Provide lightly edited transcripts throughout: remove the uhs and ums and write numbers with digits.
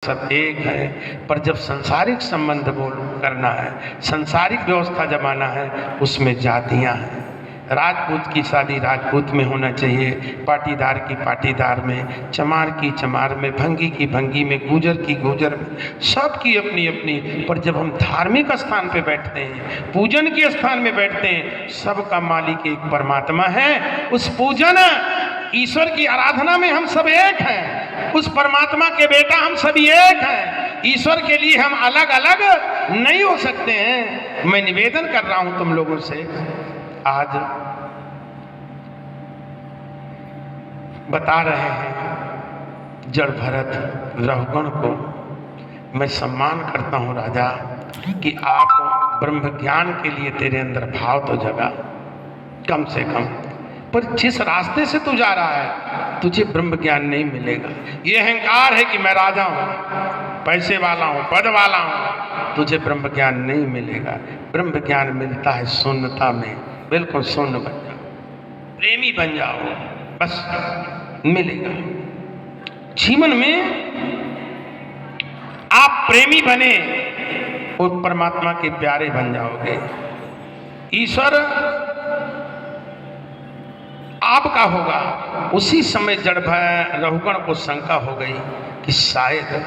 सब एक है। पर जब संसारिक संबंध बोल करना है, संसारिक व्यवस्था जमाना है, उसमें जातियां हैं। राजपूत की शादी राजपूत में होना चाहिए, पाटीदार की पाटीदार में, चमार की चमार में, भंगी की भंगी में, गुजर की गुजर में, सबकी अपनी अपनी। पर जब हम धार्मिक स्थान पे बैठते हैं, पूजन के स्थान में बैठते हैं, सबका मालिक एक परमात्मा है। उस पूजन ईश्वर की आराधना में हम सब एक हैं। उस परमात्मा के बेटा हम सभी एक हैं। ईश्वर के लिए हम अलग अलग नहीं हो सकते हैं। मैं निवेदन कर रहा हूं तुम लोगों से, आज बता रहे हैं जड़ भरत रहुगण को मैं सम्मान करता हूं राजा कि आप ब्रह्म ज्ञान के लिए तेरे अंदर भाव तो जगा कम से कम। पर जिस रास्ते से तू जा रहा है तुझे ब्रह्म ज्ञान नहीं मिलेगा। ये अहंकार है कि मैं राजा हूं, पैसे वाला हूं, पद वाला हूं, तुझे ब्रह्म ज्ञान नहीं मिलेगा। ब्रह्म ज्ञान मिलता है शून्यता में, बिल्कुल शून्य बन जाओ, प्रेमी बन जाओ, बस मिलेगा। जीवन में आप प्रेमी बने और परमात्मा के प्यारे बन जाओगे। ईश्वर आपका होगा। उसी समय जड़ रहुगण को शंका हो गई कि शायद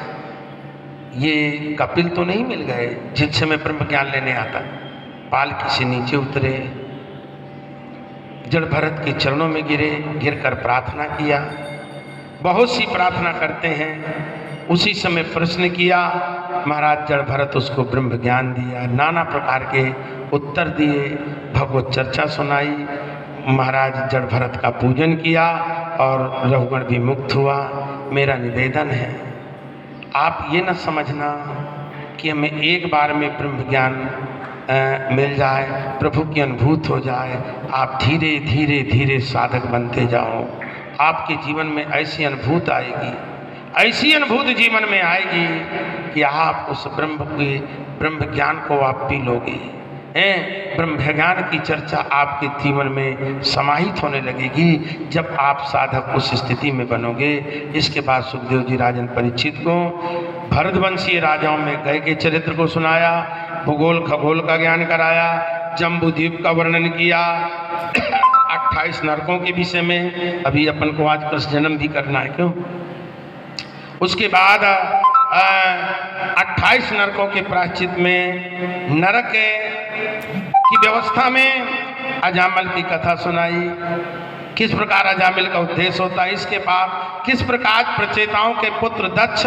ये कपिल तो नहीं मिल गए जिनसे मैं ब्रह्म ज्ञान लेने आता। पालकी से नीचे उतरे, जड़ भरत के चरणों में गिरे, गिरकर प्रार्थना किया। बहुत सी प्रार्थना करते हैं। उसी समय प्रश्न किया, महाराज जड़ भरत उसको ब्रह्म ज्ञान दिया, नाना प्रकार के उत्तर दिए, भगवत चर्चा सुनाई। महाराज जड़ भरत का पूजन किया और रहुगण भी मुक्त हुआ। मेरा निवेदन है आप ये न समझना कि हमें एक बार में ब्रह्म ज्ञान मिल जाए, प्रभु की अनुभूति हो जाए। आप धीरे धीरे धीरे साधक बनते जाओ। आपके जीवन में ऐसी अनुभूति आएगी, ऐसी अनुभूति जीवन में आएगी कि आप उस ब्रह्म ज्ञान को आप पी लोगे। ब्रह्म ज्ञान की चर्चा आपके जीवन में समाहित होने लगेगी जब आप साधक उस स्थिति में बनोगे। इसके बाद सुखदेव जी राजन परीक्षित को भरतवंशीय राजाओं में गए के चरित्र को सुनाया, भूगोल खगोल का ज्ञान कराया, जम्बूद्वीप का वर्णन किया, 28 नरकों के विषय में। अभी अपन को आज कृष्ण जन्म भी करना है, क्यों? उसके बाद 28 नरकों के प्रायश्चित में नरक की व्यवस्था में अजामिल की कथा सुनाई, किस प्रकार अजामिल का उद्देश्य होता है। इसके बाद किस प्रकार प्रचेताओं के पुत्र दक्ष